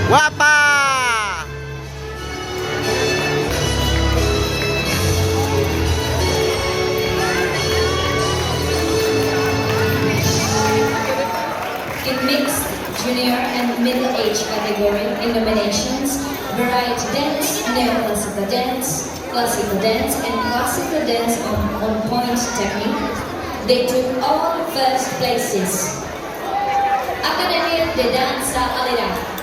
Guapa! In mixed, junior, and middle-age category in nominations, variety dance, neoclassical dance, and classical dance on point technique, they took all first places. Academia de Danza Alira.